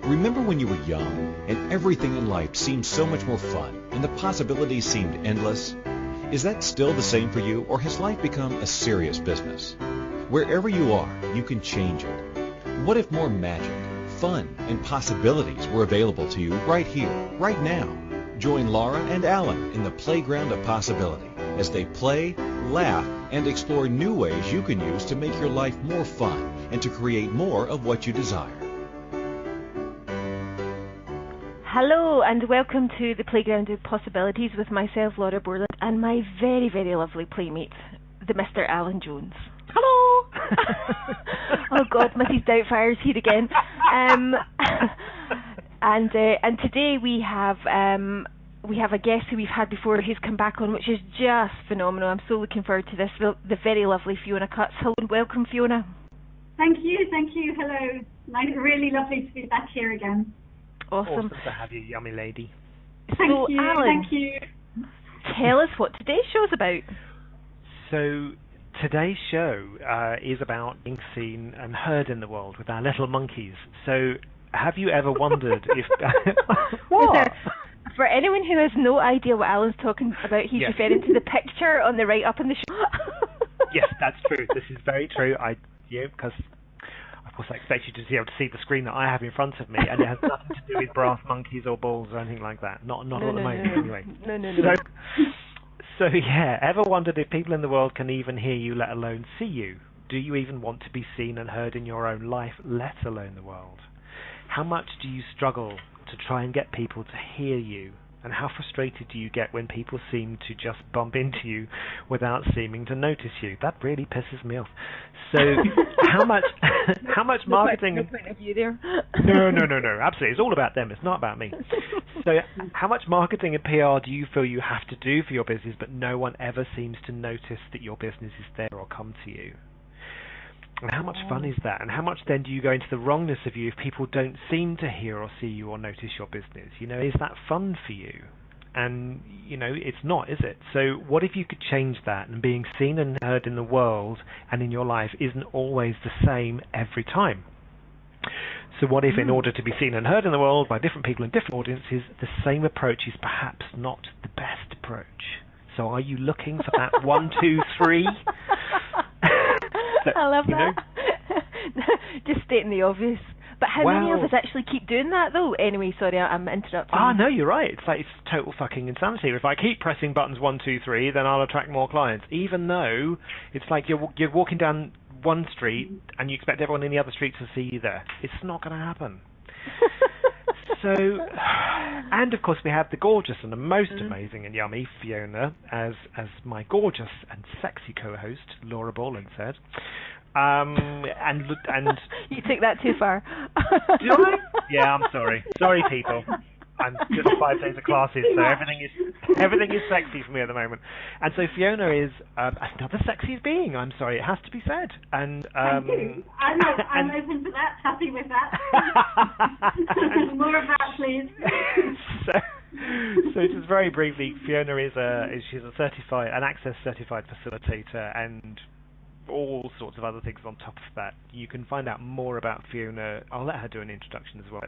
Remember when you were young and everything in life seemed so much more fun and the possibilities seemed endless? Is that still the same for you, or has life become a serious business? Wherever you are, you can change it. What if more magic, fun, and possibilities were available to you right here, right now? Join Laura and Alun in the playground of possibility as they play, laugh, and explore new ways you can use to make your life more fun and to create more of what you desire. Hello and welcome to the Playground of Possibilities with myself, Laura Borland, and my very, very lovely playmate, the Mr. Alun Jones. Hello! Oh God, Mrs. Doubtfire's here again. And today we have a guest who we've had before who's come back on, which is just phenomenal. I'm so looking forward to this. The very lovely Fiona Cuts. Hello and welcome, Fiona. Thank you. Hello. Really lovely to be back here again. Awesome to have you, yummy lady. Thank you. Alun, Thank you. tell us what today's show's about. So today's show is about being seen and heard in the world with our little monkeys. So have you ever wondered if... What? For anyone who has no idea what Alan's talking about, he's referring to the picture on the right up in the show. Yes, that's true. This is very true. Because of course I expect you to be able to see the screen that I have in front of me, and it has nothing to do with brass monkeys or balls or anything like that. Not at the moment, anyway. No. So yeah, ever wondered if people in the world can even hear you, let alone see you? Do you even want to be seen and heard in your own life, let alone the world? How much do you struggle to try and get people to hear you? And how frustrated do you get when people seem to just bump into you without seeming to notice you? That really pisses me off. So how much marketing... No point of view there. No, absolutely. It's all about them. It's not about me. So how much marketing and PR do you feel you have to do for your business, but no one ever seems to notice that your business is there or come to you? And how much fun is that? And how much then do you go into the wrongness of you if people don't seem to hear or see you or notice your business? Is that fun for you? And, it's not, is it? So what if you could change that, and being seen and heard in the world and in your life isn't always the same every time? So what if, in order to be seen and heard in the world by different people in different audiences, the same approach is perhaps not the best approach? So are you looking for that 1, 2, 3? I love that. Just stating the obvious. But how many of us actually keep doing that, though? Anyway, sorry, I'm interrupting. No, you're right. It's total fucking insanity. If I keep pressing buttons 1, 2, 3, then I'll attract more clients. Even though it's like you're walking down one street and you expect everyone in the other street to see you there. It's not going to happen. So, and of course we have the gorgeous and the most amazing and yummy Fiona as my gorgeous and sexy co-host, Laura Borland said. And you took that too far. Did I? Yeah, I'm sorry. Sorry, people. I'm just 5 days of classes, so everything is sexy for me at the moment. And so Fiona is another sexy being. I'm sorry, it has to be said. And Thank you. I'm open to that. Happy with that. More of that, please. So just very briefly, Fiona she's an Access certified facilitator and all sorts of other things on top of that. You can find out more about Fiona. I'll let her do an introduction as well.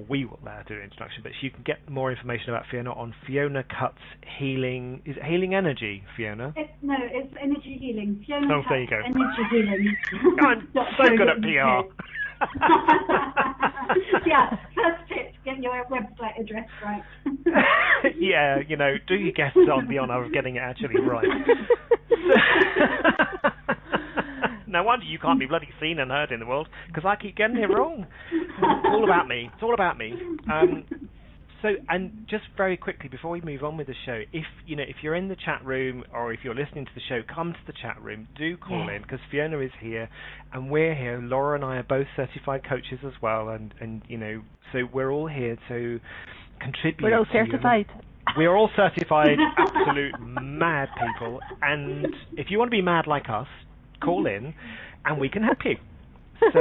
We will let her do an introduction, but you can get more information about Fiona on Fiona Cuts Healing. Is it Healing Energy, Fiona? It's Energy Healing. Fiona Cuts there you go. Energy Healing. I'm so good at PR. Yeah, first tip, get your website address right. Yeah, do your guests on the honour of getting it actually right. No wonder you can't be bloody seen and heard in the world, because I keep getting it wrong. It's all about me. So, and just very quickly before we move on with the show, if you're in the chat room or if you're listening to the show, come to the chat room. Do call in, because Fiona is here and we're here. Laura and I are both certified coaches as well, and so we're all here to contribute. We're all certified. We're all certified, absolute mad people, and if you want to be mad like us, call in and we can help you. So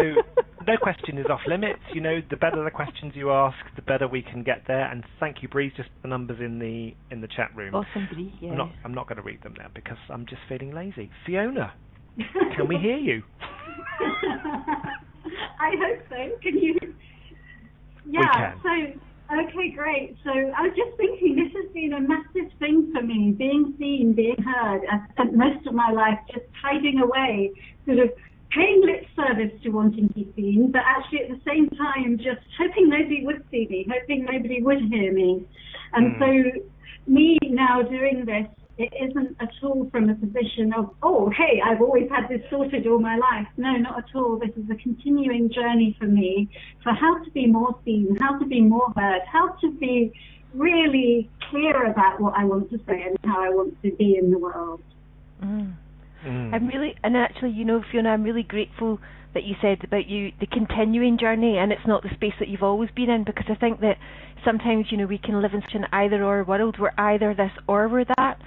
no question is off limits. The better the questions you ask, the better we can get there. And thank you, Bree. Just the numbers in the chat room. Awesome, Bree. Yeah. I'm not going to read them now because I'm just feeling lazy. Fiona, can we hear you? I hope so. Can you? Yeah, we can. so, okay, great. So I was just thinking, this has been a massive thing for me, being seen, being heard. I've spent most of my life just hiding away, sort of paying lip service to wanting to be seen, but actually at the same time just hoping nobody would see me, hoping nobody would hear me. And so me now doing this, it isn't at all from a position of, oh, hey, I've always had this sorted all my life. No, not at all. This is a continuing journey for me for how to be more seen, how to be more heard, how to be really clear about what I want to say and how I want to be in the world. I'm really, and actually, you know, Fiona, I'm really grateful that you said about the continuing journey, and it's not the space that you've always been in, because I think that sometimes, you know, we can live in such an either-or world. We're either this or we're that.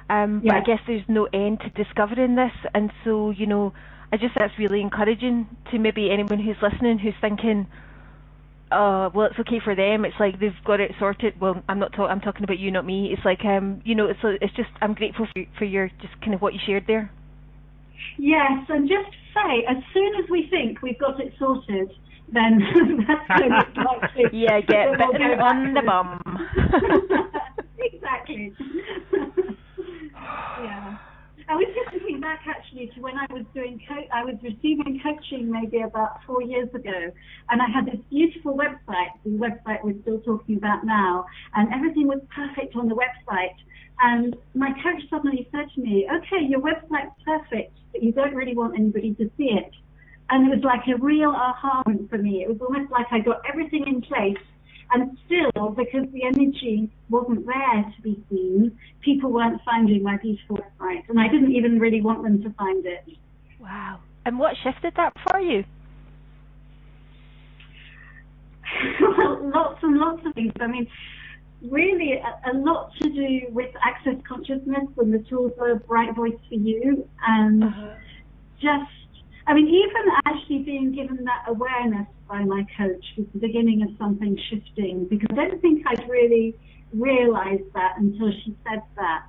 But I guess there's no end to discovering this, and so, you know, that's really encouraging to maybe anyone who's listening who's thinking, well, it's okay for them. It's like they've got it sorted. Well, I'm talking about you, not me. It's like, you know, it's just, I'm grateful for your just kind of what you shared there. Yes, and just say, as soon as we think we've got it sorted, then that's when it's likely. Yeah, get bitten on the bum. Exactly. Yeah. I was just thinking back actually to when I was doing I was receiving coaching maybe about 4 years ago, and I had this beautiful website, the website we're still talking about now, and everything was perfect on the website. And my coach suddenly said to me, okay, your website's perfect, but you don't really want anybody to see it. And it was like a real aha moment for me. It was almost like I got everything in place, and still, because the energy wasn't there to be seen, people weren't finding my beautiful website, and I didn't even really want them to find it. Wow. And what shifted that for you? Well, lots and lots of things. I mean, really a lot to do with access consciousness and the tools of Bright Voice for You, and just, I mean, even actually being given that awareness by my coach was the beginning of something shifting, because I don't think I'd really realized that until she said that.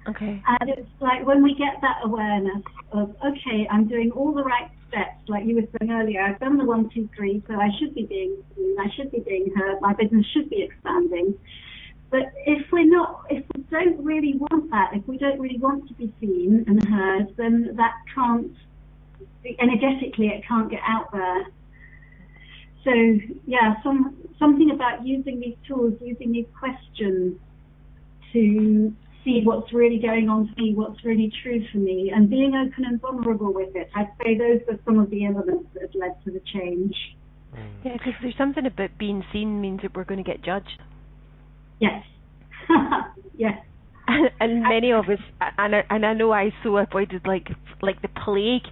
Okay. And it's like when we get that awareness of, okay, I'm doing all the right steps, like you were saying earlier, I've done the 1, 2, 3, so I should be being seen, I should be being heard, my business should be expanding. But if we don't really want that, if we don't really want to be seen and heard, then that can't, energetically, it can't get out there. So yeah, something about using these tools, using these questions to see what's really going on for me, what's really true for me, and being open and vulnerable with it. I'd say those are some of the elements that have led to the change. Yeah, because there's something about being seen means that we're going to get judged. Yes. Yes. And many of us, and I know I so avoided like the plague,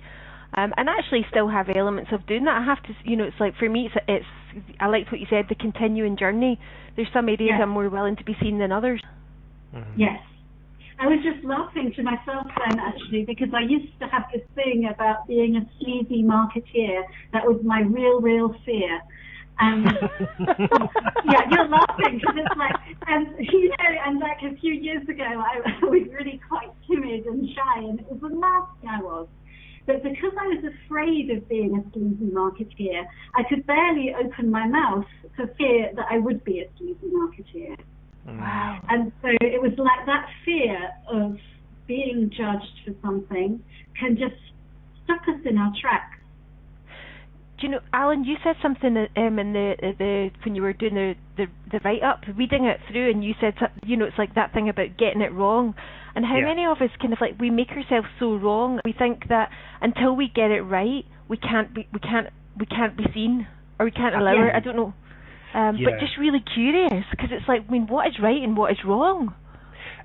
and actually still have elements of doing that. I have to, you know, it's like for me, it's I liked what you said, the continuing journey. There's some areas I'm more willing to be seen than others. Yes. I was just laughing to myself then, actually, because I used to have this thing about being a sleazy marketeer. That was my real fear. And yeah, you're laughing because it's like, and you know, and like a few years ago, I was really quite timid and shy, and it was the last thing I was. But because I was afraid of being a sleazy marketeer, I could barely open my mouth for fear that I would be a sleazy marketeer. Wow. And so it was like that fear of being judged for something can just stuck us in our tracks. Do you know, Alun, you said something in the when you were doing the write-up, reading it through, and you said, you know, it's like that thing about getting it wrong, and how many of us kind of like we make ourselves so wrong. We think that until we get it right, we can't be seen, or we can't allow it. I don't know. But just really curious, because it's like, I mean, what is right and what is wrong?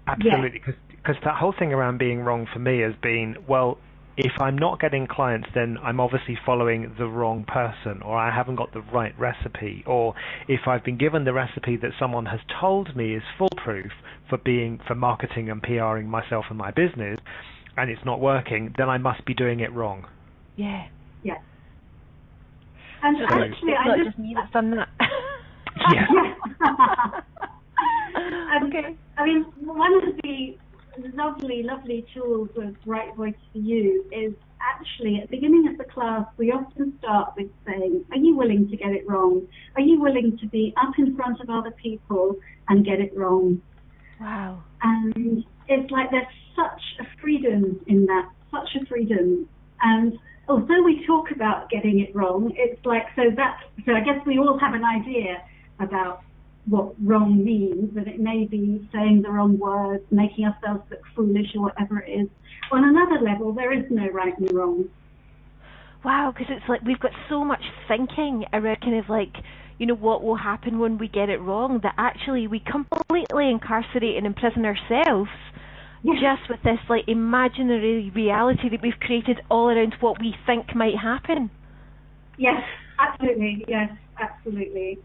Absolutely, because that whole thing around being wrong for me has been, well, if I'm not getting clients, then I'm obviously following the wrong person, or I haven't got the right recipe, or if I've been given the recipe that someone has told me is foolproof for marketing and PRing myself and my business, and it's not working, then I must be doing it wrong. Yeah. Yeah. And so actually, it's not just me that's done that. Yeah. Okay. I mean, one of the lovely tools of Bright Voice for You is actually at the beginning of the class, we often start with saying, are you willing to get it wrong? Are you willing to be up in front of other people and get it wrong? Wow. And it's like there's such a freedom in that, such a freedom. And although we talk about getting it wrong, it's like, so I guess we all have an idea about what wrong means, and it may be saying the wrong words, making ourselves look foolish or whatever it is. On another level, there is no right and wrong. Wow, because it's like we've got so much thinking around kind of like, you know, what will happen when we get it wrong, that actually we completely incarcerate and imprison ourselves just with this like imaginary reality that we've created all around what we think might happen. Yes, absolutely. Yes, absolutely.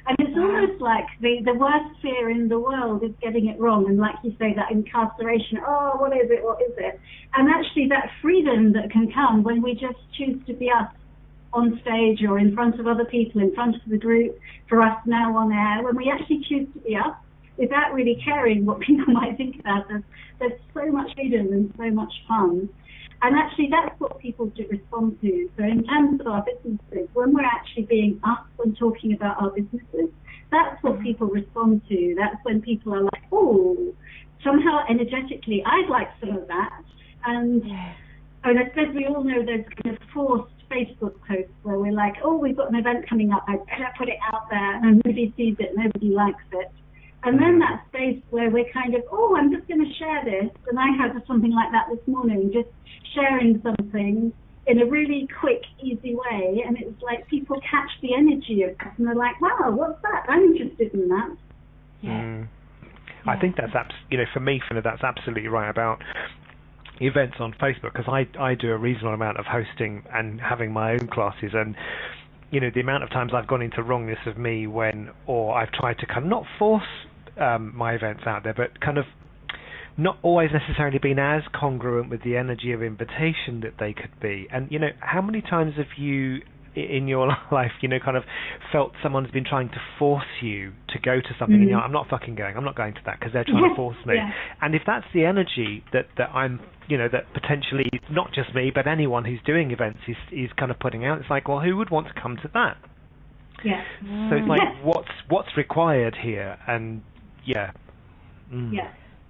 And it's almost like the worst fear in the world is getting it wrong. And like you say, that incarceration, oh, what is it? What is it? And actually that freedom that can come when we just choose to be us on stage or in front of other people, in front of the group, for us now on air, when we actually choose to be us without really caring what people might think about us, there's so much freedom and so much fun. And actually that's what people do respond to. So in terms of our businesses, when we're actually being us and talking about our businesses, that's what people respond to. That's when people are like, oh, somehow energetically, I'd like some of that. And I suppose we all know there's kind of forced Facebook posts where we're like, oh, we've got an event coming up, I better put it out there, and nobody sees it, nobody likes it. And then that space where we're kind of, oh, I'm just going to share this. And I had something like that this morning, just sharing something in a really quick, easy way. And it's like people catch the energy of that and they're like, wow, what's that? I'm interested in that. Yeah. I think that's, for me, Fiona, that's absolutely right about events on Facebook, because I do a reasonable amount of hosting and having my own classes, and the amount of times I've gone into wrongness of me or I've tried to kind of not force my events out there, but kind of not always necessarily been as congruent with the energy of invitation that they could be. And how many times have you in your life kind of felt someone's been trying to force you to go to something, and I'm not fucking going, I'm not going to that because they're trying to force me. And if that's the energy that I'm that potentially not just me but anyone who's doing events is kind of putting out, it's like, well, who would want to come to that? So it's like, what's required here? And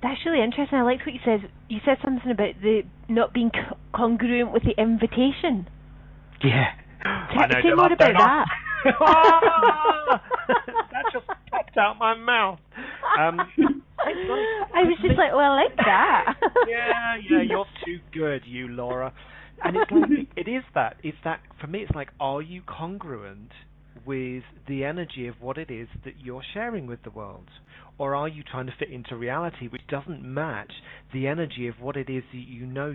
that's really interesting. I liked what you said. You said something about the not being congruent with the invitation. Say more about that. That just popped out my mouth. I was just like, well, I like that. yeah, you're too good, you Laura. And it's like, it's that for me, it's like, are you congruent with the energy of what it is that you're sharing with the world? Or are you trying to fit into reality which doesn't match the energy of what it is that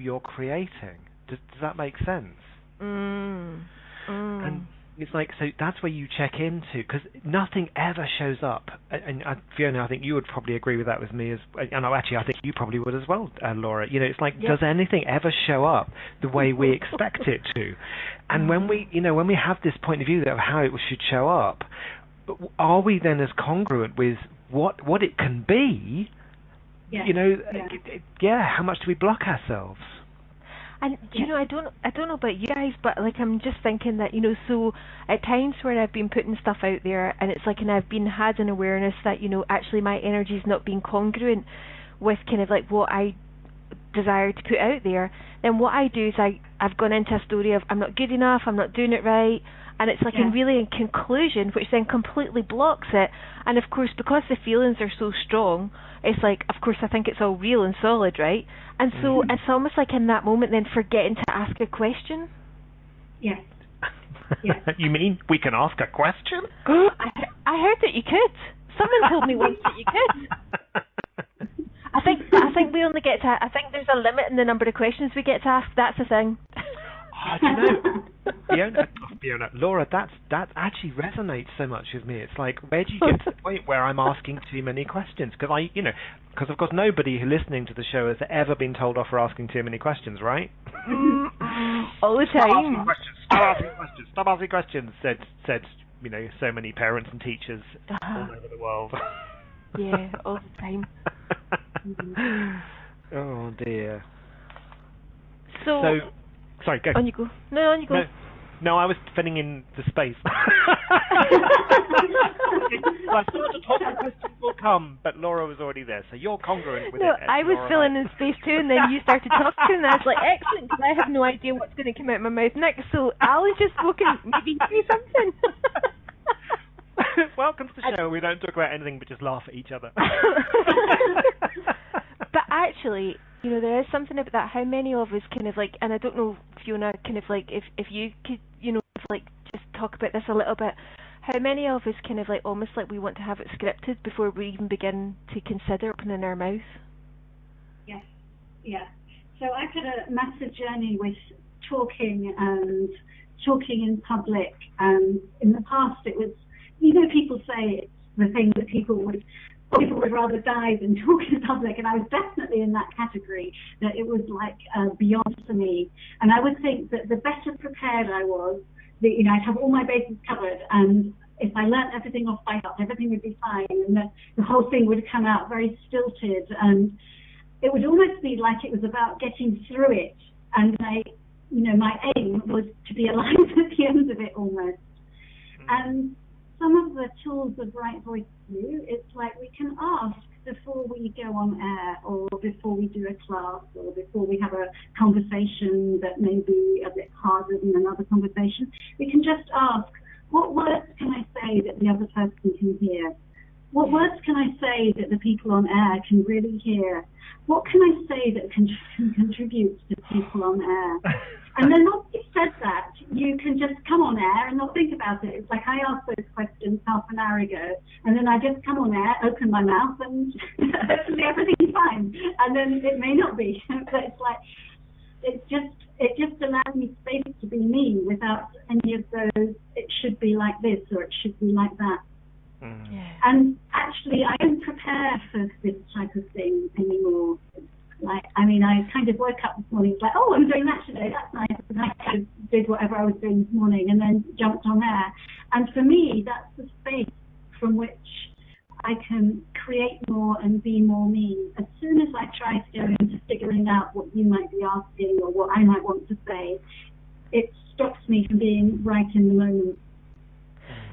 you're creating? Does that make sense? And it's like, so that's where you check into, because nothing ever shows up. And Fiona, I think you would probably agree with that with me, and actually I think you probably would as well, Laura. It's like, does anything ever show up the way we expect it to? And when we have this point of view of how it should show up, are we then as congruent with what it can be? How much do we block ourselves? And I don't know about you guys, but like I'm just thinking that so at times where I've been putting stuff out there, and it's like, and I've had an awareness that actually my energy's not being congruent with kind of like what I desire to put out there. Then what I do is I've gone into a story of I'm not good enough, I'm not doing it right, and it's like in conclusion, which then completely blocks it. And of course, because the feelings are so strong, it's like, of course, I think it's all real and solid, right? And so it's almost like in that moment then forgetting to ask a question. Yes. You mean we can ask a question? I heard that you could. Someone told me once that you could. I think we only get to. I think there's a limit in the number of questions we get to ask. That's the thing. Do you know, Fiona, Laura, that actually resonates so much with me. It's like, where do you get to the point where I'm asking too many questions? Because because of course nobody who listening to the show has ever been told off for asking too many questions, right? All the time. Stop asking questions. Said so many parents and teachers all over the world. Yeah, all the time. Oh dear. So Sorry, go. On you go. No, on you go. No, I was filling in the space. I started to talk, the questions will come, but Laura was already there, so you're congruent with it. I was filling in space too, and then you started talking, and I was like, excellent, because I have no idea what's going to come out of my mouth next, so Ali's just spoken, maybe say something. Welcome to the show. We don't talk about anything but just laugh at each other. But actually, you know, there is something about that. How many of us kind of like, and I don't know, Fiona, kind of like, if you could, you know, like just talk about this a little bit. How many of us kind of like almost like we want to have it scripted before we even begin to consider opening our mouth? Yes, yeah. So I've had a massive journey with talking in public. In the past, it was, you know, people say it's the thing that people would rather die than talk in public, and I was definitely in that category, that it was like beyond for me. And I would think that the better prepared I was, that, you know, I'd have all my bases covered, and if I learnt everything off by heart, everything would be fine, and the whole thing would come out very stilted, and it would almost be like it was about getting through it, and my aim was to be alive at the end of it almost. And some of the tools of Right Voice do, it's like we can ask before we go on air, or before we do a class, or before we have a conversation that may be a bit harder than another conversation. We can just ask, what words can I say that the other person can hear? What words can I say that the people on air can really hear? What can I say that can contribute to people on air? And then once you've said that, you can just come on air and not think about it. It's like I asked those questions half an hour ago, and then I just come on air, open my mouth, and hopefully everything's fine. And then it may not be, but it's like it just allows me space to be me without any of those. It should be like this or it should be like that. Yeah. And actually, I don't prepare for this type of thing anymore. Like, I mean, I kind of woke up this morning, it's like, oh, I'm doing that today, that's nice. And I kind of did whatever I was doing this morning and then jumped on air. And for me, that's the space from which I can create more and be more me. As soon as I try to go into figuring out what you might be asking or what I might want to say, it stops me from being right in the moment.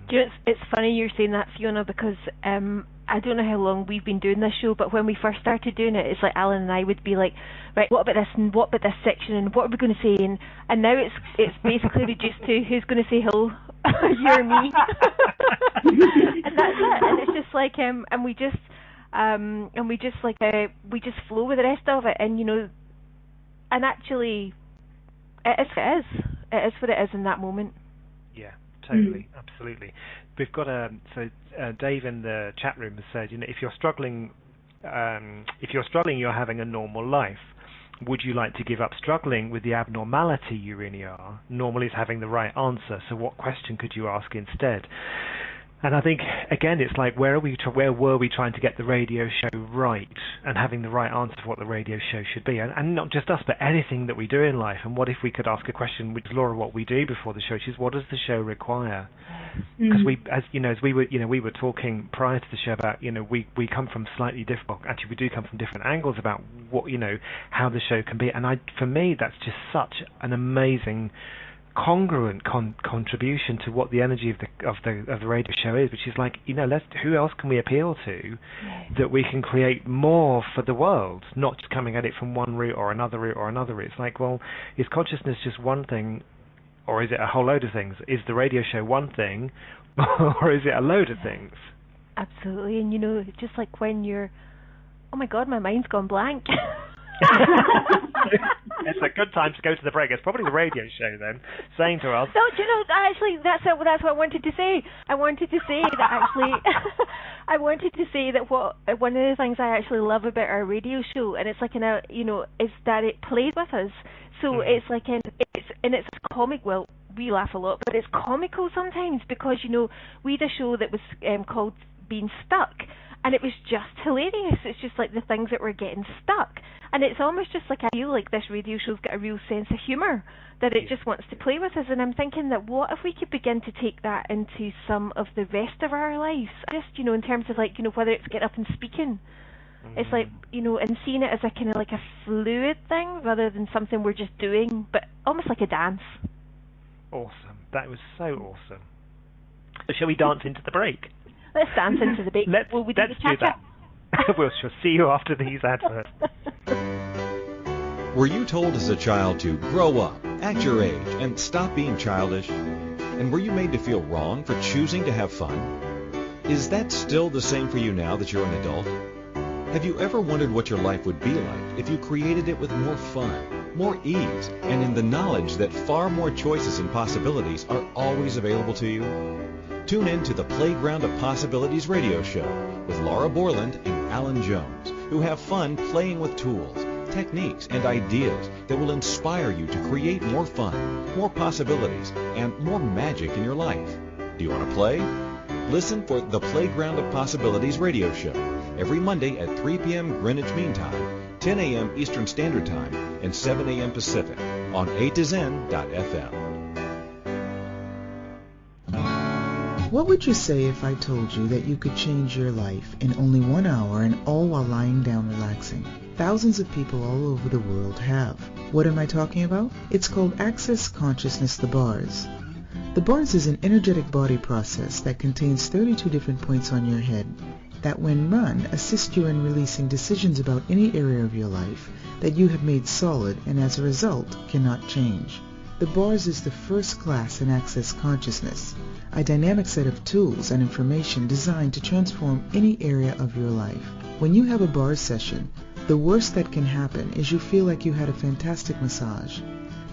Do you know, it's funny you're saying that, Fiona, because I don't know how long we've been doing this show, but when we first started doing it, it's like Alan and I would be like, right, what about this and what about this section and what are we going to say? And now it's basically reduced to who's going to say hello, you or me. And that's it. And it's just like, and we just flow with the rest of it. And, you know, and actually, it is what it is. It is what it is in that moment. Yeah. Totally, absolutely. We've got Dave in the chat room has said, you know, if you're struggling, you're having a normal life. Would you like to give up struggling with the abnormality you really are? Normal is having the right answer. So what question could you ask instead? And I think, again, it's like, where were we trying to get the radio show right and having the right answer for what the radio show should be? And not just us, but anything that we do in life. And what if we could ask a question, which is, Laura, what we do before the show, which is, what does the show require? Because we were talking prior to the show about, you know, we come from slightly different, actually we do come from different angles about what, you know, how the show can be. And for me, that's just such an amazing congruent contribution to what the energy of the radio show is, which is like, you know, who else can we appeal to that we can create more for the world, not just coming at it from one route or another route or another route. It's like, well, is consciousness just one thing, or is it a whole load of things? Is the radio show one thing, or is it a load of things? Absolutely. And you know, it's just like when you're, oh my God, my mind's gone blank. It's a good time to go to the break. It's probably the radio show then, saying to us. No, do you know, actually, that's what I wanted to say. I wanted to say that actually, one of the things I actually love about our radio show, and it's like, is that it plays with us. So it's like, it's comic. Well, we laugh a lot, but it's comical sometimes because, you know, we had a show that was called Being Stuck. And it was just hilarious. It's just like the things that were getting stuck. And it's almost just like, I feel like this radio show's got a real sense of humour, that it just wants to play with us. And I'm thinking that what if we could begin to take that into some of the rest of our lives? Just, you know, in terms of like, you know, whether it's getting up and speaking, It's like, and seeing it as a kind of like a fluid thing rather than something we're just doing, but almost like a dance. Awesome. That was so awesome. So shall we dance into the break? Let's dance into the break. Let's do that. We'll see you after these adverts. Were you told as a child to grow up, act your age, and stop being childish? And were you made to feel wrong for choosing to have fun? Is that still the same for you now that you're an adult? Have you ever wondered what your life would be like if you created it with more fun, more ease, and in the knowledge that far more choices and possibilities are always available to you? Tune in to the Playground of Possibilities radio show with Laura Borland and Alun Jones, who have fun playing with tools, techniques, and ideas that will inspire you to create more fun, more possibilities, and more magic in your life. Do you want to play? Listen for the Playground of Possibilities radio show every Monday at 3 p.m. Greenwich Mean Time, 10 a.m. Eastern Standard Time, and 7 a.m. Pacific on A2Zen.fm. What would you say if I told you that you could change your life in only 1 hour and all while lying down relaxing? Thousands of people all over the world have. What am I talking about? It's called Access Consciousness, the bars. The bars is an energetic body process that contains 32 different points on your head that when run assist you in releasing decisions about any area of your life that you have made solid and as a result cannot change. The bars is the first class in Access Consciousness, a dynamic set of tools and information designed to transform any area of your life. When you have a bars session, the worst that can happen is you feel like you had a fantastic massage.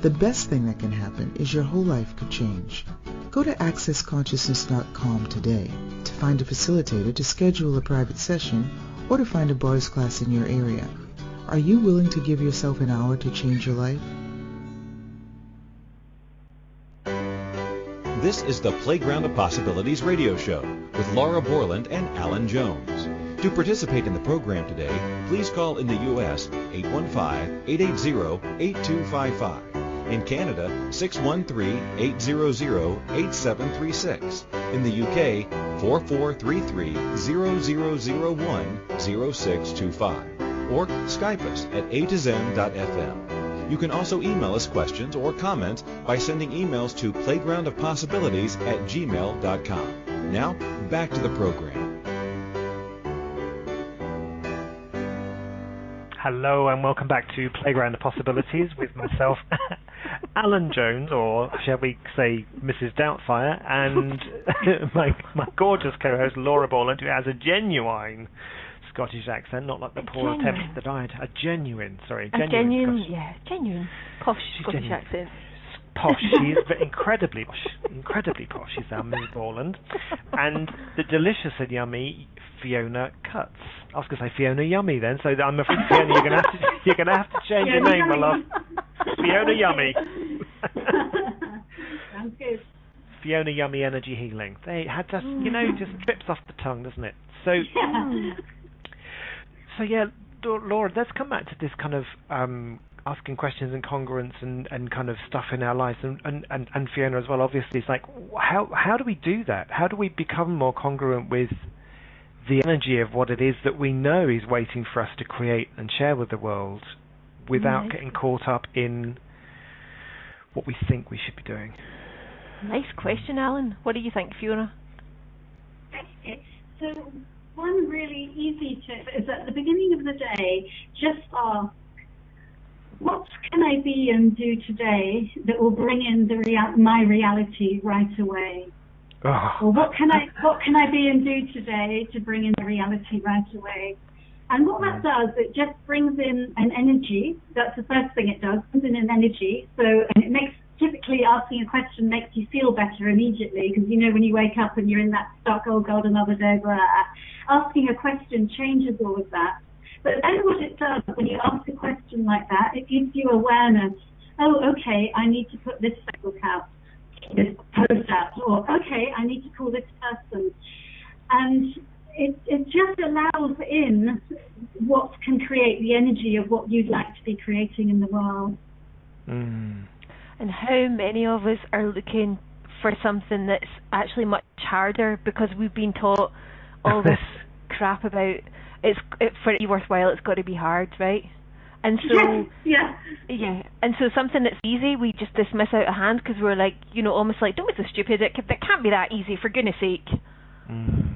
The best thing that can happen is your whole life could change. Go to accessconsciousness.com today to find a facilitator to schedule a private session or to find a bars class in your area. Are you willing to give yourself an hour to change your life? This is the Playground of Possibilities radio show with Laura Borland and Alun Jones. To participate in the program today, please call in the U.S. 815-880-8255. In Canada, 613-800-8736. In the UK, 4433-0001-0625. Or Skype us at A2Zen.fm. You can also email us questions or comments by sending emails to playgroundofpossibilities@gmail.com. Now, back to the program. Hello and welcome back to Playground of Possibilities with myself, Alun Jones, or shall we say Mrs. Doubtfire, and my gorgeous co-host Laura Borland, who has a genuine Scottish accent, not like the poor attempt that I had. Genuine posh Scottish accent. Posh, she is incredibly posh. She's our Miss Borland, and the delicious and yummy Fiona Cuts. I was going to say Fiona Yummy then, so I'm afraid Fiona, you're going to have to change your name, my love. Fiona Yummy. Sounds good. Fiona Yummy Energy Healing. They had just, just trips off the tongue, doesn't it? So, yeah, Laura, let's come back to this kind of asking questions and congruence and kind of stuff in our lives, and Fiona as well. Obviously, it's like how do we do that? How do we become more congruent with the energy of what it is that we know is waiting for us to create and share with the world without getting caught up in what we think we should be doing? Nice question, Alun. What do you think, Fiona? So one really easy tip is at the beginning of the day, just ask, what can I be and do today that will bring in my reality right away? Or what can I be and do today to bring in the reality right away? And what that does, it just brings in an energy. That's the first thing it does, brings in an energy. And it makes, typically asking a question makes you feel better immediately, because when you wake up and you're in that stuck, oh God, another day, blah. Asking a question changes all of that. But then what it does, when you ask a question like that, it gives you awareness. Oh, okay, I need to put this book out, this post out, or okay, I need to call this person. And it just allows in what can create the energy of what you'd like to be creating in the world. And how many of us are looking for something that's actually much harder because we've been taught all this crap about for it to be worthwhile, it's got to be hard, right? And so, yeah. And so something that's easy, we just dismiss out of hand because we're like, almost like, don't be so stupid. That can't be that easy, for goodness sake.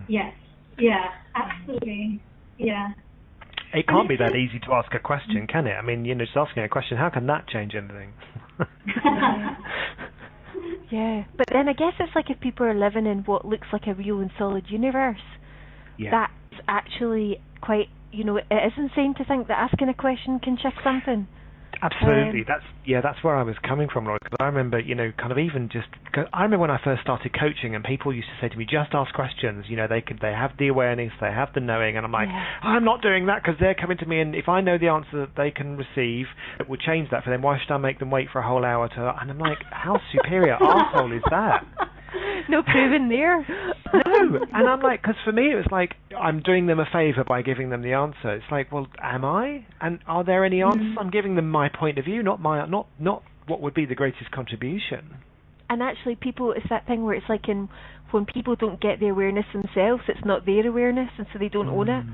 Yes. Yeah. Absolutely. Yeah. It can't be that easy to ask a question, can it? I mean, just asking a question, how can that change anything? Yeah, but then I guess it's like if people are living in what looks like a real and solid universe, that's actually quite, it is insane to think that asking a question can shift something. Absolutely, that's where I was coming from, Laura. Because I remember, I remember when I first started coaching, and people used to say to me, "Just ask questions." They have the awareness, they have the knowing, and I'm like, I'm not doing that because they're coming to me, and if I know the answer that they can receive, it will change that for them. Why should I make them wait for a whole hour to? And I'm like, how superior arsehole is that? No proving there. No, and I'm like, because for me it was like I'm doing them a favour by giving them the answer. It's like, well, am I? And are there any answers? I'm giving them my point of view, not what would be the greatest contribution. And actually, people, it's that thing where it's like when people don't get the awareness themselves, it's not their awareness, and so they don't own it.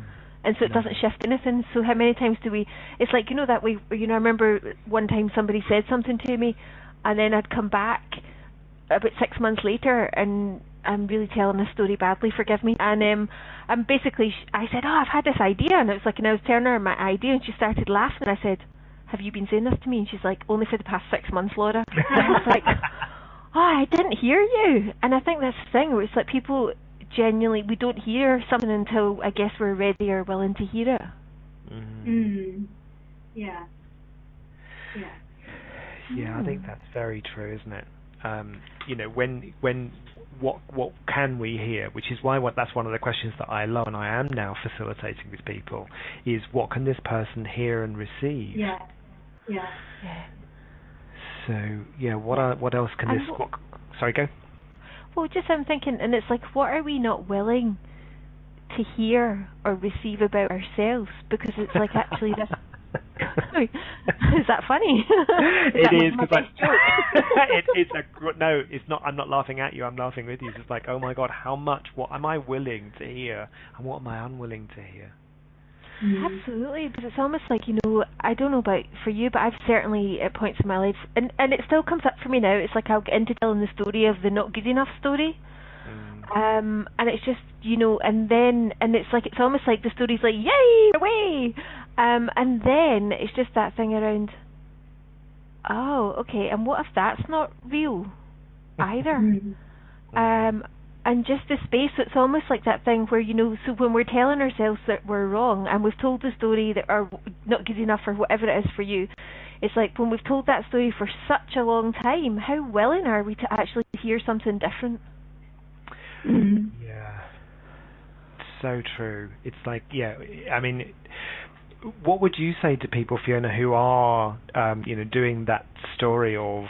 And so it doesn't shift anything. So how many times do we? It's like that way. I remember one time somebody said something to me, and then I'd come back about 6 months later, and I'm really telling this story badly, forgive me, and I'm basically, I said, I've had this idea, and it was like, and I was telling her my idea, and she started laughing, and I said, have you been saying this to me? And she's like, only for the past 6 months, Laura. And I was like, I didn't hear you. And I think that's the thing, where it's like people genuinely, we don't hear something until I guess we're ready or willing to hear it. Yeah. Yeah, I think that's very true, isn't it? When what can we hear? Which is why that's one of the questions that I love, and I am now facilitating with people, is what can this person hear and receive? Yeah. So what else can this? Sorry, go. Well, just I'm thinking, and it's like, what are we not willing to hear or receive about ourselves? Because it's like actually this. Is that funny? It is, because no, it's not. I'm not laughing at you. I'm laughing with you. It's like, oh my God, what am I willing to hear, and what am I unwilling to hear? Absolutely, because it's almost like, I don't know about for you, but I've certainly at points in my life, and it still comes up for me now. It's like I'll get into telling the story of the not good enough story. And it's just, and it's like, it's almost like the story's like, yay, away! And then it's just that thing around, oh, okay, and what if that's not real either? And just the space, so it's almost like that thing where, so when we're telling ourselves that we're wrong, and we've told the story that are not good enough or whatever it is for you, it's like when we've told that story for such a long time, how willing are we to actually hear something different? Yeah, so true. It's like, I mean, what would you say to people, Fiona, who are, doing that story of,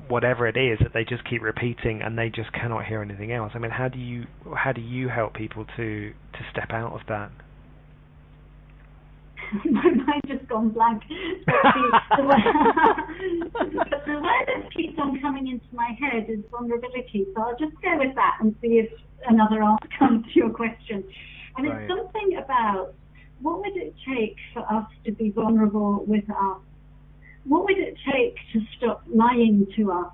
whatever it is that they just keep repeating and they just cannot hear anything else? I mean, how do you help people to step out of that? My mind just gone blank. The word that keeps on coming into my head is vulnerability. So I'll just go with that and see if another answer comes to your question. And it's something about, what would it take for us to be vulnerable with us? What would it take to stop lying to us?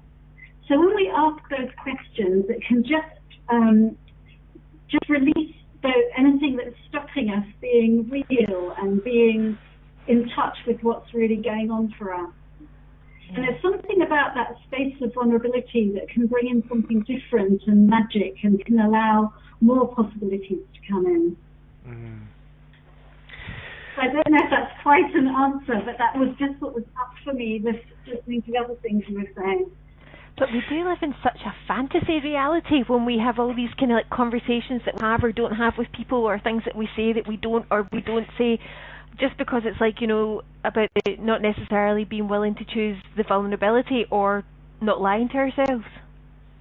So when we ask those questions, it can just release anything that's stopping us being real and being in touch with what's really going on for us. And there's something about that space of vulnerability that can bring in something different and magic and can allow more possibilities to come in. I don't know if that's quite an answer, but that was just what was up for me listening to the other things you were saying. But we do live in such a fantasy reality when we have all these kind of like conversations that we have or don't have with people, or things that we say that we don't say, just because it's like, about not necessarily being willing to choose the vulnerability or not lying to ourselves.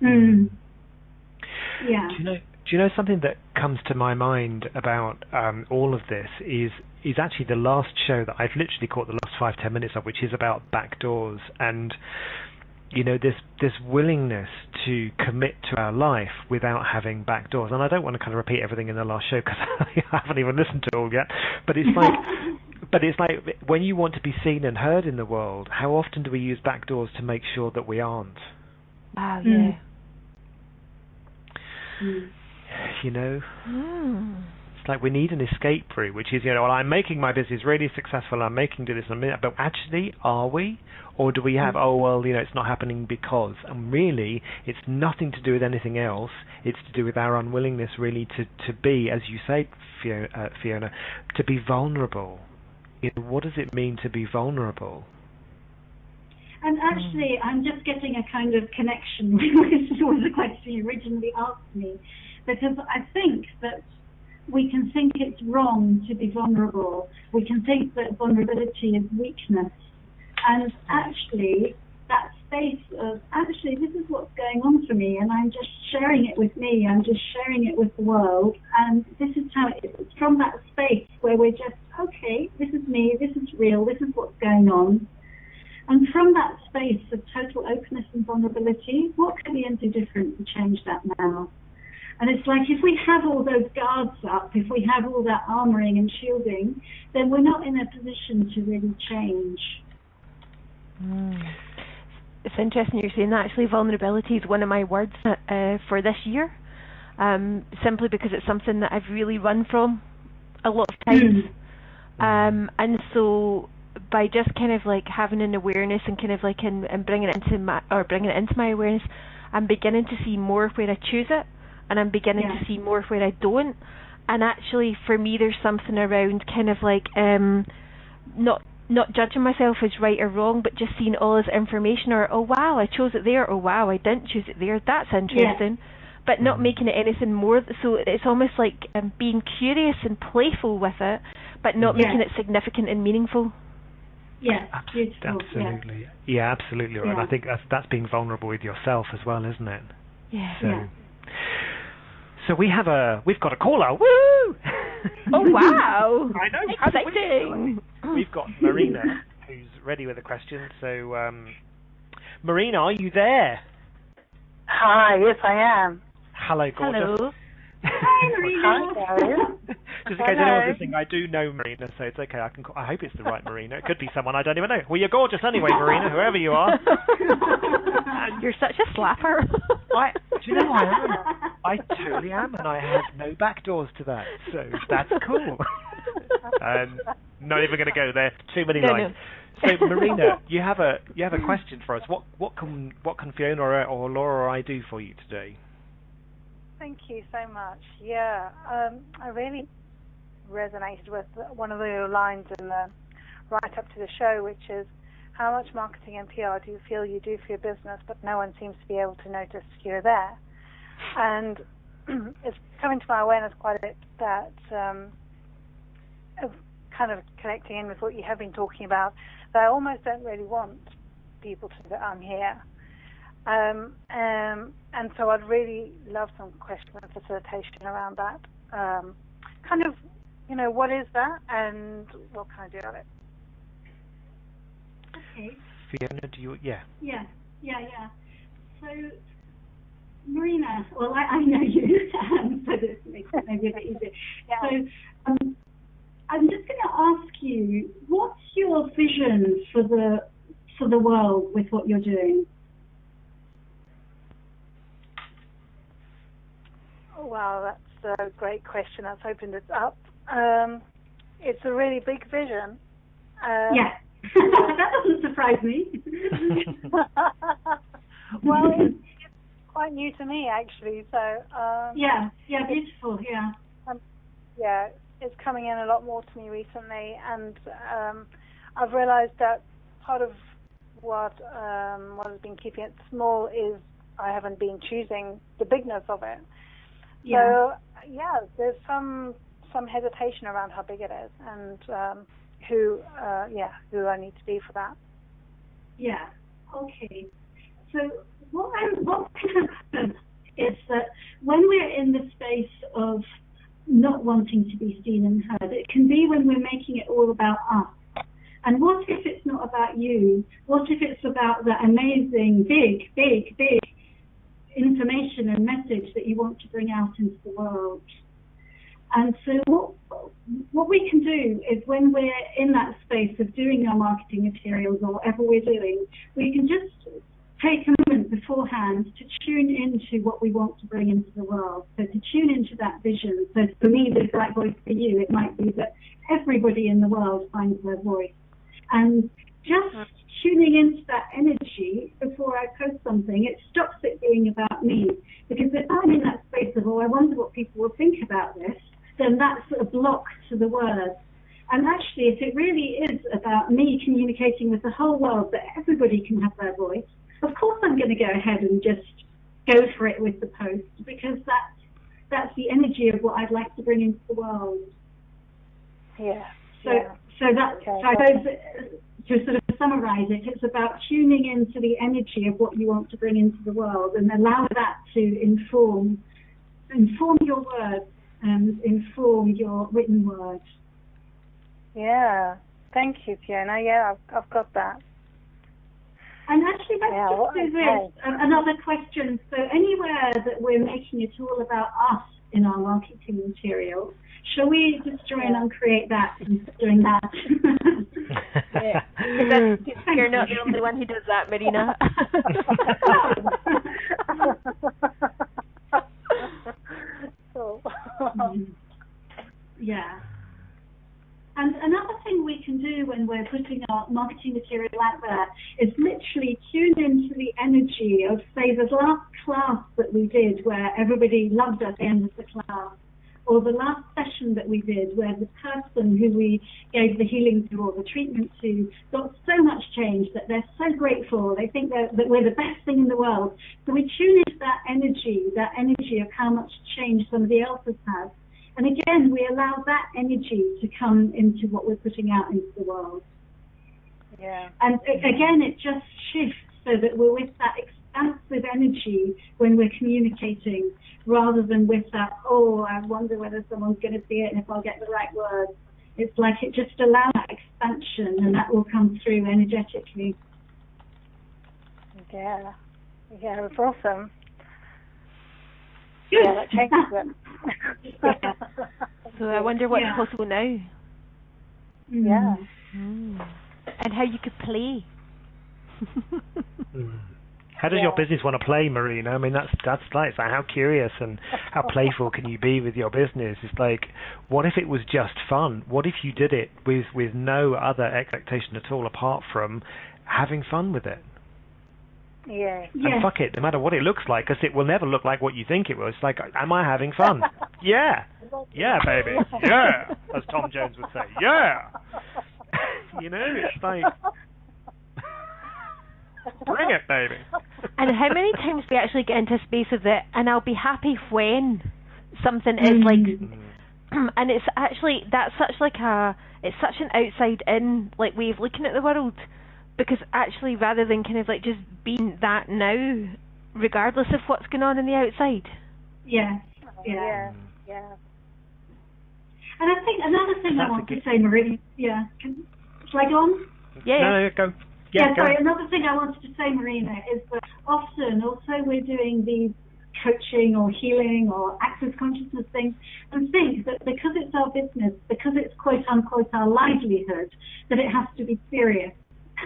Yeah. Do you know something that comes to my mind about all of this is actually the last show that I've literally caught the last 5-10 minutes of, which is about back doors. And this willingness to commit to our life without having back doors. And I don't want to kind of repeat everything in the last show because I haven't even listened to it all yet. But it's like when you want to be seen and heard in the world, how often do we use back doors to make sure that we aren't? Wow, yeah. It's like we need an escape route, which is, well, I'm making my business really successful, I'm making do this in a minute, but actually, are we? Or do we have, it's not happening because, and really, it's nothing to do with anything else, it's to do with our unwillingness really to be, as you say, Fiona, to be vulnerable. What does it mean to be vulnerable? And actually, I'm just getting a kind of connection with the question you originally asked me, because I think that we can think it's wrong to be vulnerable. We can think that vulnerability is weakness. And actually, that space of, actually, this is what's going on for me, and I'm just sharing it with me, I'm just sharing it with the world, and this is how it is. It's from that space where we're just, okay, this is me, this is real, this is what's going on. And from that space of total openness and vulnerability, what can we do different to change that now? And it's like if we have all those guards up, if we have all that armoring and shielding, then we're not in a position to really change. It's interesting you're saying that. Actually, vulnerability is one of my words for this year, simply because it's something that I've really run from a lot of times. And so by just kind of like having an awareness and kind of like and bringing it into my awareness, I'm beginning to see more where I choose it, and I'm beginning to see more where I don't. And actually, for me, there's something around kind of like not judging myself as right or wrong, but just seeing all this information, or oh wow, I chose it there, oh wow, I didn't choose it there, that's interesting, but not making it anything more. So it's almost like being curious and playful with it, but not making it significant and meaningful. Yes, beautiful. Absolutely. Yeah, absolutely right. I think that's being vulnerable with yourself as well, isn't it? Yeah. So we've got a caller. Woo! Oh wow! I know. Exciting. We've got Marina, who's ready with a question. So, Marina, are you there? Hi, yes I am. Hello, gorgeous. Hello. Hi, Marina. Hi, Just in case anyone's listening, I do know Marina, so it's okay. I hope it's the right Marina. It could be someone I don't even know. Well, you're gorgeous anyway, Marina, whoever you are. You're such a slapper. Do you know I am? I totally am, and I have no back doors to that, so that's cool. Not even going to go there. Too many lines. No. So, Marina, you have a question for us. What can Fiona or Laura or I do for you today? Thank you so much. Yeah, I really resonated with one of the lines in the write-up to the show, which is, how much marketing and PR do you feel you do for your business, but no one seems to be able to notice you're there? And it's coming to my awareness quite a bit that of kind of connecting in with what you have been talking about, that I almost don't really want people to know that I'm here. And so I'd really love some question and facilitation around that. Kind of, what is that and what can I do about it? Okay. Fiona, do you? Yeah. So, Marina, well, I know you, so this makes it maybe a bit easier. Yeah. So, I'm just going to ask you, what's your vision for the world with what you're doing? Wow, that's a great question. That's opened it up. It's a really big vision. That doesn't surprise me. Well, it's quite new to me, actually. So beautiful. Yeah, it's coming in a lot more to me recently, and I've realised that part of what has been keeping it small is I haven't been choosing the bigness of it. So there's some hesitation around how big it is, and who I need to be for that. Yeah. Okay. So what can happen is that when we're in the space of not wanting to be seen and heard, it can be when we're making it all about us. And what if it's not about you? What if it's about that amazing, big, big, big information and message that you want to bring out into the world? And so what we can do is, when we're in that space of doing our marketing materials or whatever we're doing, we can just take a moment beforehand to tune into what we want to bring into the world. So to tune into that vision. So for me, the right voice for you, it might be that everybody in the world finds their voice. And just tuning into that energy before I post something, it stops it being about me. Because if I'm in that space of, I wonder what people will think about this, then that's a block to the words. And actually, if it really is about me communicating with the whole world, that everybody can have their voice, of course I'm going to go ahead and just go for it with the post, because that's the energy of what I'd like to bring into the world. Yeah. So that, I suppose, to sort of summarize it, it's about tuning into the energy of what you want to bring into the world, and allow that to inform your words and inform your written word. Yeah. Thank you, Fiona. Yeah, I've got that. And actually, let's just do this. Another question. So anywhere that we're making it all about us in our marketing material, shall we destroy and uncreate that and doing that? Yeah. You're not the only one who does that, Marina. Yeah. And another thing we can do when we're putting our marketing material out there is literally tune into the energy of, say, the last class that we did where everybody loved us at the end of the class, or the last session that we did where the person who we gave the healing to or the treatment to got so much change that they're so grateful. They think that we're the best thing in the world. So we tune into that energy of how much change somebody else has had. And again, we allow that energy to come into what we're putting out into the world. Yeah. And again, it just shifts so that we're with that expansive energy when we're communicating, rather than with that, I wonder whether someone's going to see it and if I'll get the right words. It's like it just allows that expansion, and that will come through energetically. Yeah. Yeah, that's awesome. Good. Yeah, that changes it. Yeah. So I wonder what's possible now. Yeah. And how you could play. How does your business want to play, Marina? I mean, that's like, how curious and how playful can you be with your business? It's like, what if it was just fun? What if you did it with no other expectation at all apart from having fun with it? Yeah. And fuck it, no matter what it looks like, because it will never look like what you think it will. It's like, am I having fun? Yeah. Yeah, baby. Yeah. As Tom Jones would say. Yeah. You know, it's like, bring it, baby. And how many times we actually get into a space of it, and I'll be happy when something is like, and it's actually, it's such an outside in like way of looking at the world. Because actually, rather than kind of like just being that now, regardless of what's going on the outside. Yeah. And I think another thing I want to say, Marie, shall I go on? No, go. Sorry, another thing I wanted to say, Marina, is that often also we're doing these coaching or healing or access consciousness things, and think that because it's our business, because it's quote unquote our livelihood, that it has to be serious.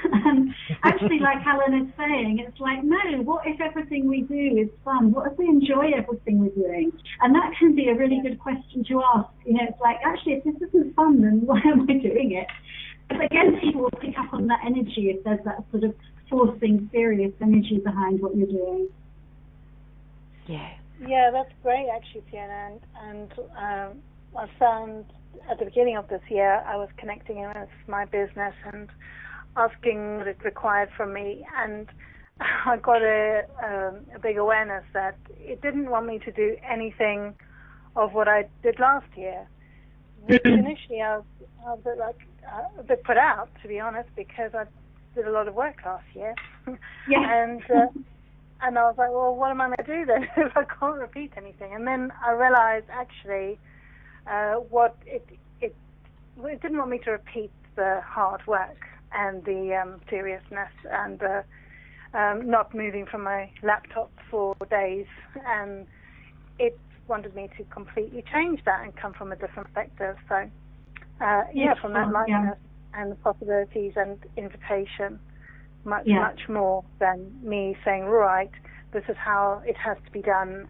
And actually, like Alun is saying, it's like, no, what if everything we do is fun? What if we enjoy everything we're doing? And that can be a really good question to ask. You know, it's like, actually, if this isn't fun, then why am I doing it? But again, people will pick up on that energy if there's that sort of forcing serious energy behind what you're doing. Yeah, that's great, actually, Fiona. And I found at the beginning of this year, I was connecting with my business and asking what it required from me, and I got a big awareness that it didn't want me to do anything of what I did last year. Which initially I was a bit put out, to be honest, because I did a lot of work last year. And I was like, well, what am I going to do then if I can't repeat anything? And then I realized actually it didn't want me to repeat the hard work and the seriousness and the not moving from my laptop for days. And it wanted me to completely change that and come from a different perspective. So, from that lightness and the possibilities and invitation, much more than me saying, right, this is how it has to be done,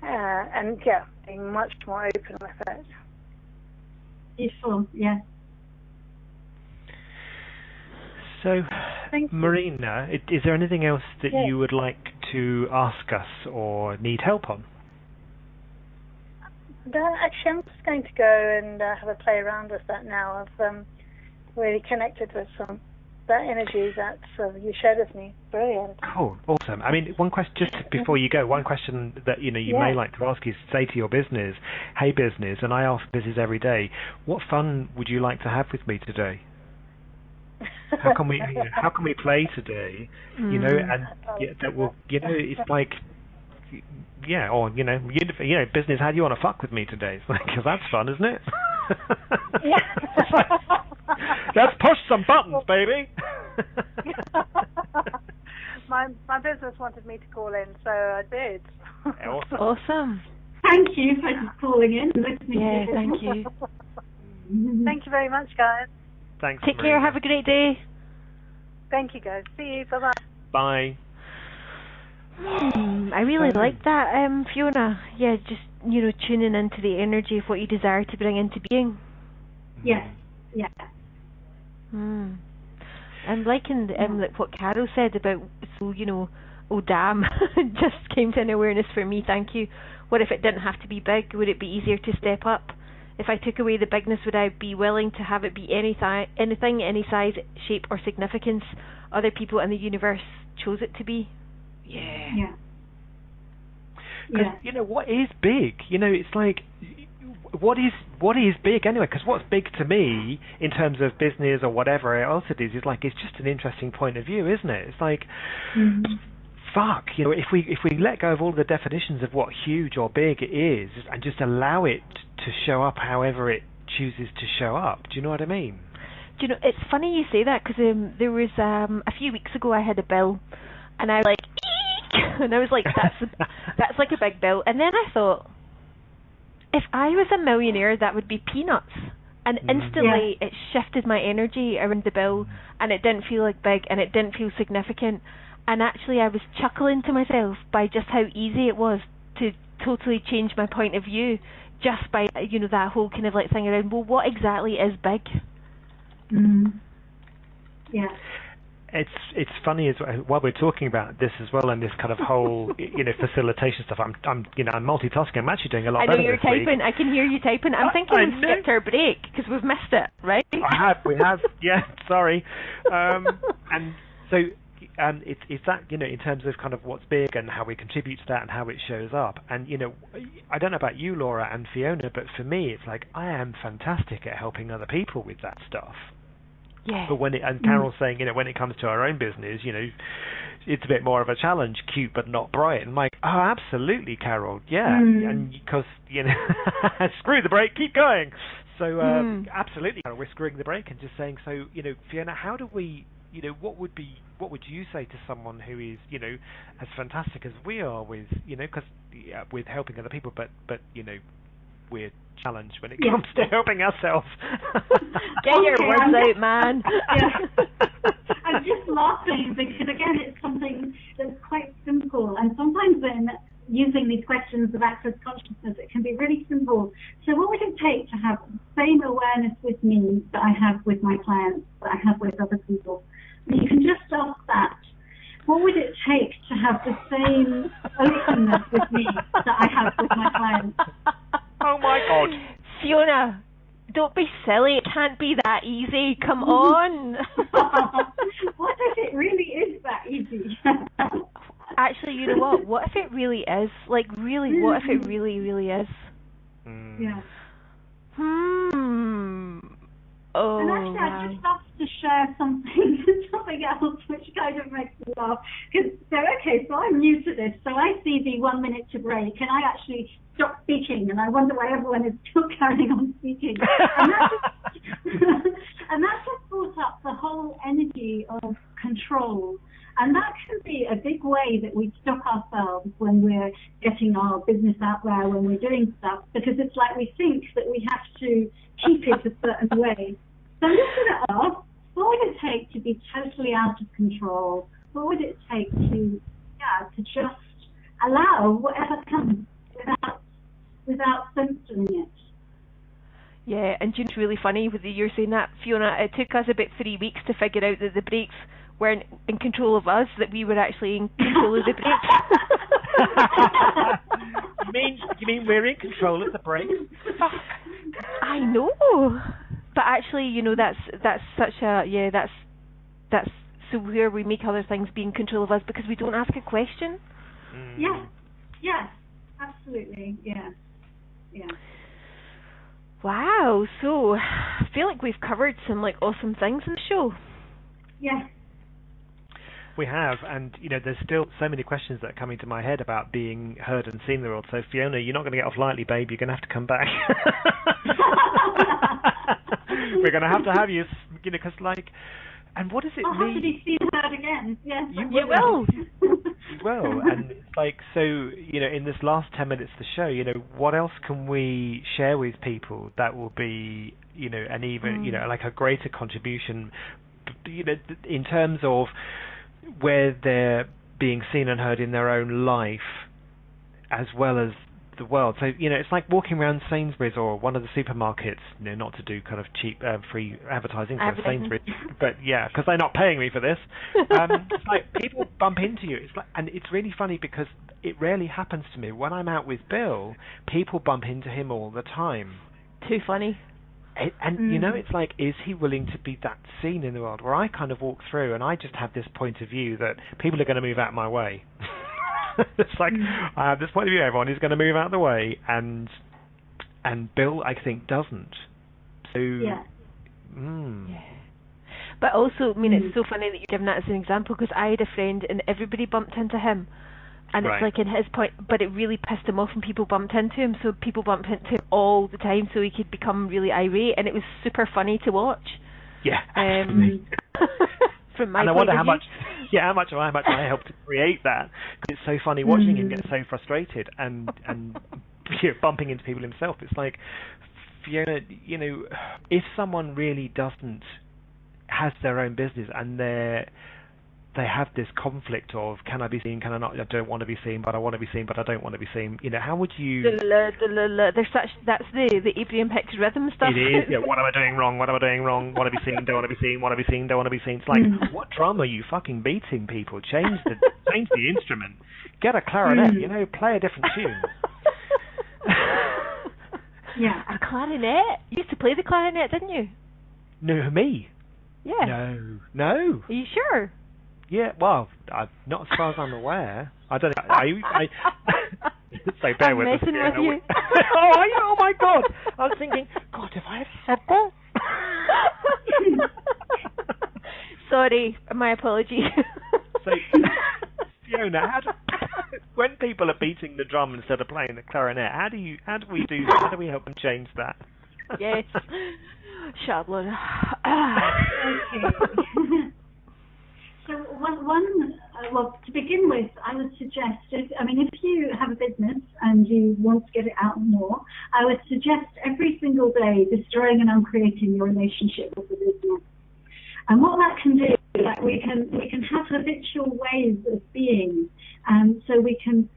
and being much more open with it. Useful, yeah. So, Marina, is there anything else that you would like to ask us or need help on? Actually, I'm just going to go and have a play around with that now. I've really connected with that energy that you shared with me. Brilliant. Cool, awesome. I mean, one question, just before you go, one question that you may like to ask is, say to your business, hey business, and I ask business every day, what fun would you like to have with me today? How can we play today? You know, and that will, it's like, or business, how do you want to fuck with me today? It's like, 'cause that's fun, isn't it? Let's push some buttons, baby. my business wanted me to call in, so I did. Awesome. Thank you for calling in and listening. Yeah, thank you. Thank you very much, guys. Thanks. Take care. Have a great day. Thank you, guys. See you. Bye-bye. Bye. I really like that, Fiona. Yeah, just, tuning into the energy of what you desire to bring into being. Yes, yeah. I'm liking like what Carol said about, oh damn, just came to an awareness for me, thank you. What if it didn't have to be big? Would it be easier to step up? If I took away the bigness, would I be willing to have it be anything, any size, shape or significance other people in the universe chose it to be? Yeah. Because, what is big? It's like, what is big anyway? Because what's big to me, in terms of business or whatever else it is like, it's just an interesting point of view, isn't it? It's like, fuck, if we let go of all the definitions of what huge or big it is and just allow it to show up however it chooses to show up. Do you know what I mean? Do you know, it's funny you say that, because there was a few weeks ago I had a bill and I was like, eek! And I was like, that's like a big bill. And then I thought, if I was a millionaire, that would be peanuts. And instantly it shifted my energy around the bill, and it didn't feel like big, and it didn't feel significant. And actually I was chuckling to myself by just how easy it was to totally change my point of view, just by, that whole kind of like thing around, well, what exactly is big? Yeah. It's funny as while we're talking about this as well, and this kind of whole facilitation stuff. I'm multitasking. I'm actually doing a lot better. I know you're typing. I can hear you typing. I'm thinking we've skipped our break because we've missed it, right? We have. Yeah, sorry. And so it's that in terms of kind of what's big and how we contribute to that and how it shows up. And I don't know about you, Laura and Fiona, but for me, it's like I am fantastic at helping other people with that stuff. Yeah. But and Carol's saying, when it comes to our own business, it's a bit more of a challenge, cute but not bright. And I'm like, oh, absolutely, Carol, yeah. And because, screw the brake, keep going. So absolutely, Carol, we're screwing the brake and just saying, so, Fiona, how do we, what would you say to someone who is, as fantastic as we are with, because with helping other people, but we're challenged when it comes to helping ourselves. Get your words out, man. I'm just laughing because, again, it's something that's quite simple. And sometimes when using these questions of access consciousness, it can be really simple. So what would it take to have the same awareness with me that I have with my clients, that I have with other people? And you can just ask that. What would it take to have the same openness with me that I have with my clients? Oh my God. Fiona, don't be silly. It can't be that easy. Come on. What if it really is that easy? Actually, you know what? What if it really is? Like, really, what if it really, really is? Yeah. Oh, and actually, wow. I'd just love to share something else which kind of makes me laugh. Because, so I'm new to this, so I see the 1 minute to break, and I actually stop speaking, and I wonder why everyone is still carrying on speaking. And energy of control. And that can be a big way that we stop ourselves when we're getting our business out there, when we're doing stuff, because it's like we think that we have to keep it a certain way. So listen at us. What would it take to be totally out of control? What would it take to just allow whatever comes without censoring it? Yeah, and you know, it's really funny with you're saying that, Fiona. It took us about 3 weeks to figure out that the brakes weren't in control of us, that we were actually in control of the brakes. You mean we're in control of the brakes? I know, but actually, you know, that's such a that's so where we make other things be in control of us because we don't ask a question. Yes, absolutely, yeah. Wow, so I feel like we've covered some like awesome things in the show. Yes. We have, and you know, there's still so many questions that are coming to my head about being heard and seen in the world. So Fiona, you're not going to get off lightly, babe. You're going to have to come back. We're going to have you, you know, because like, and what does it mean? I'll have to be seen and heard again. Yes, you will. You will, and it's like, so you know, in this last 10 minutes of the show, you know, what else can we share with people that will be, you know, and even you know, like a greater contribution, you know, in terms of where they're being seen and heard in their own life as well as the world. So, you know, it's like walking around Sainsbury's or one of the supermarkets, you know, not to do kind of cheap free advertising for Sainsbury's, but yeah, because they're not paying me for this. It's like people bump into you. It's like, and it's really funny because it rarely happens to me. When I'm out with Bill, people bump into him all the time. Too funny. And you know, it's like, is he willing to be that seen in the world? Where I kind of walk through and I just have this point of view that people are going to move out of my way. It's like, I have this point of view, everyone is going to move out of the way, and Bill, I think, doesn't. So, yeah. But also, I mean, it's so funny that you're giving that as an example, because I had a friend and everybody bumped into him. And it's like in his point, but it really pissed him off when people bumped into him, so people bumped into him all the time so he could become really irate, and it was super funny to watch. Yeah. From my and I point wonder of how view. much I helped to create that. It's so funny watching him get so frustrated and you know, bumping into people himself. It's like, Fiona, you know, if someone really has their own business and they have this conflict of, can I be seen, can I not? I don't want to be seen, but I want to be seen, but I don't want to be seen. You know, how would you? There's that's the Abraham Hicks rhythm stuff. It is. Yeah. What am I doing wrong? What am I doing wrong? Want to be seen? Don't want to be seen. Want to be seen? Don't want to be seen. It's like, what drum are you fucking beating, people? Change the instrument. Get a clarinet. You know, play a different tune. Yeah, a clarinet. You used to play the clarinet, didn't you? No, me. Yeah. No. Are you sure? Yeah, well, not as far as I'm aware. I don't know. I so bear with us. With you. Oh my God! I was thinking, God, have I said that? Sorry, my apologies. So, Fiona, when people are beating the drum instead of playing the clarinet, how do we help them change that? Yes, Charlotte. Okay. So well, to begin with, I would suggest, if you have a business and you want to get it out more, I would suggest every single day destroying and uncreating your relationship with the business. And what that can do is that we can have habitual ways of being, and so we can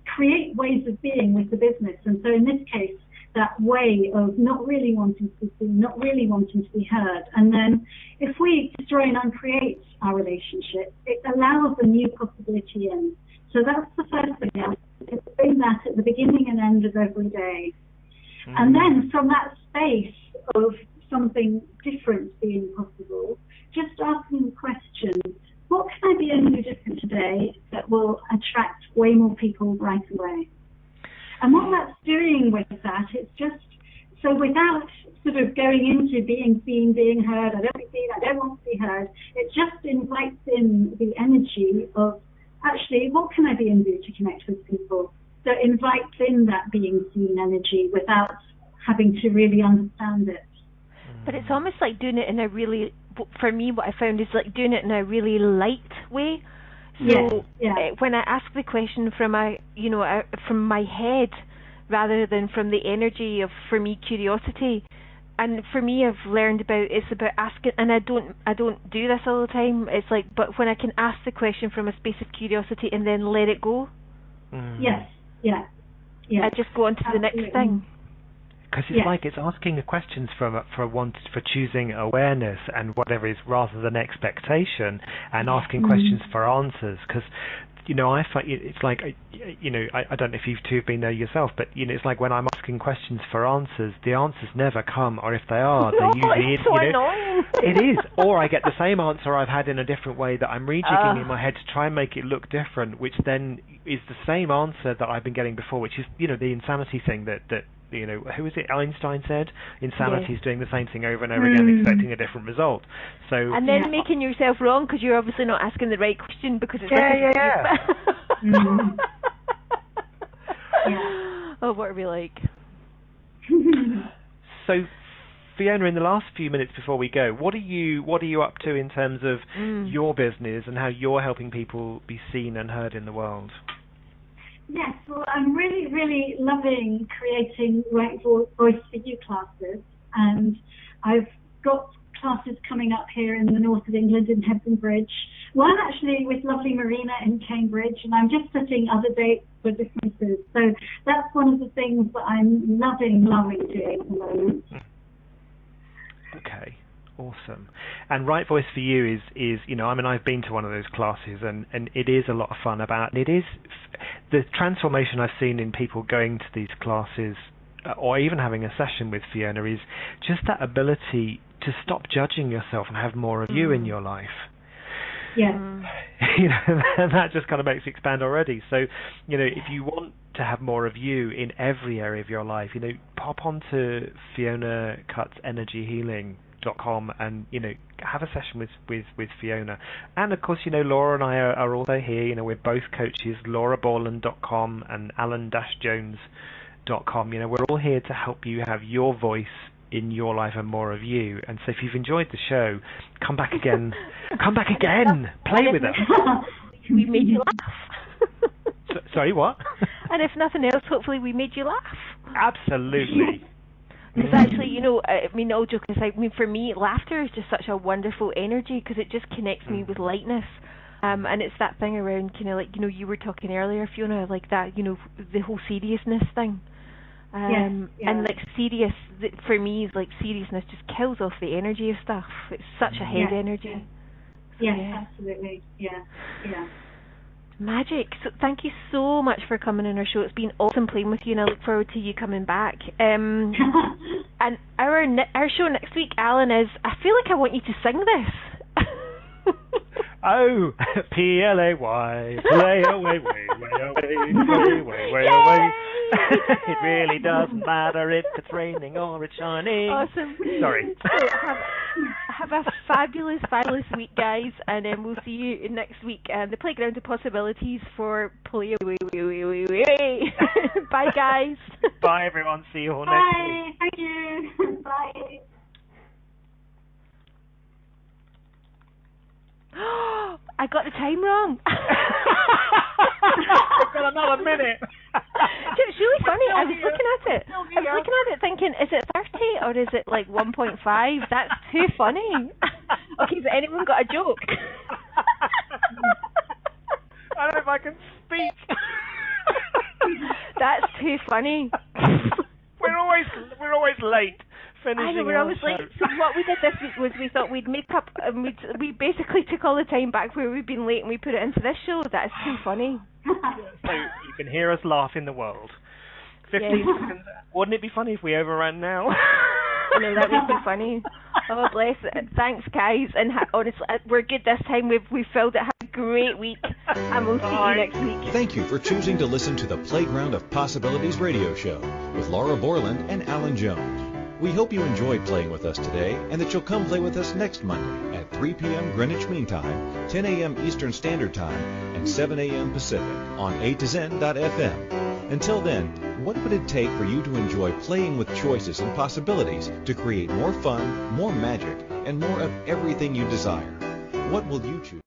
create ways of being with the business. And so in this case, that way of not really wanting to be seen, not really wanting to be heard. And then if we destroy and uncreate our relationship, it allows a new possibility in. So that's the first thing. It's doing that at the beginning and end of every day. And then from that space of something different being possible, just asking the question, what can I be able to do different today that will attract way more people right away? And what that's doing with that, it's just, so without sort of going into being seen, being heard, I don't want to be seen, I don't want to be heard, it just invites in the energy of, actually, what can I be and do to connect with people? So it invites in that being seen energy without having to really understand it. But it's almost like doing it in a really for me, what I found is like doing it in a really light way. So when I ask the question from from my head rather than from the energy of, for me, curiosity. And for me, I've learned it's about asking, and I don't do this all the time. It's like, but when I can ask the question from a space of curiosity and then let it go. Yes. Yeah. I just go on to the next thing. Because it's like it's asking the questions for choosing awareness and whatever is rather than expectation, and asking questions for answers. Because I find it's like, I don't know if you two have been there yourself, but it's like when I'm asking questions for answers, the answers never come, or if they are, they're usually it's so annoying. It is, or I get the same answer I've had in a different way that I'm rejigging in my head to try and make it look different, which then is the same answer that I've been getting before, which is the insanity thing that who is it? Einstein said insanity is doing the same thing over and over again, expecting a different result. So and then making yourself wrong because you're obviously not asking the right question because it's Oh, what are we like? So, Fiona, in the last few minutes before we go, what are you up to in terms of your business and how you're helping people be seen and heard in the world? Yes, well, I'm really, really loving creating Right Voice for You classes, and I've got classes coming up here in the north of England in Hebden Bridge. One actually with lovely Marina in Cambridge, and I'm just setting other dates for differences. So that's one of the things that I'm loving doing at the moment. Okay. Awesome. And Right Voice for You is I've been to one of those classes and it is a lot of fun it is the transformation I've seen in people going to these classes or even having a session with Fiona is just that ability to stop judging yourself and have more of you in your life. Yeah. And that just kind of makes it expand already. So, if you want to have more of you in every area of your life, pop onto Fiona Cutt's Energy Healing .com and have a session with Fiona, and of course Laura and I are also here. We're both coaches, lauraborland.com and alan-jones.com. We're all here to help you have your voice in your life and more of you. And so if you've enjoyed the show, come back again play with us. We made you laugh. Sorry, what? And if nothing else, hopefully we made you laugh. Absolutely. Because actually, all joking aside, for me, laughter is just such a wonderful energy because it just connects me with lightness. And it's that thing around you were talking earlier, Fiona, like that, the whole seriousness thing. And for me, like seriousness just kills off the energy of stuff. It's such a head energy. Yes, absolutely. Yeah. Magic. So thank you so much for coming on our show. It's been awesome playing with you, and I look forward to you coming back. And our show next week, Alan, is I feel like I want you to sing this. Oh, P-L-A-Y, play away, way away. It really doesn't matter if it's raining or it's shining. Awesome. Sorry. So have a fabulous week, guys, and then we'll see you next week. The Playground of Possibilities for Play Away. Bye, guys. Bye, everyone. See you all next week. Bye. Thank you. Bye. I got the time wrong. We've got another minute. It's really funny. I was looking at it thinking, is it 30 or is it like 1.5? That's too funny. Okay, has anyone got a joke? I don't know if I can speak. That's too funny. We're always late. I know, we're always late. So what we did this week was we thought we'd make up, and we basically took all the time back where we've been late and we put it into this show. That is too funny. So you can hear us laugh in the world. 15 seconds. Wouldn't it be funny if we overran now? No, that would be funny. Oh, bless it. Thanks, guys. And honestly, we're good this time. We've filled it. Have a great week. And we'll see you next week. Thank you for choosing to listen to the Playground of Possibilities radio show with Laura Borland and Alan Jones. We hope you enjoyed playing with us today and that you'll come play with us next Monday at 3 p.m. Greenwich Mean Time, 10 a.m. Eastern Standard Time, and 7 a.m. Pacific on A2Zen.fm. Until then, what would it take for you to enjoy playing with choices and possibilities to create more fun, more magic, and more of everything you desire. What will you choose?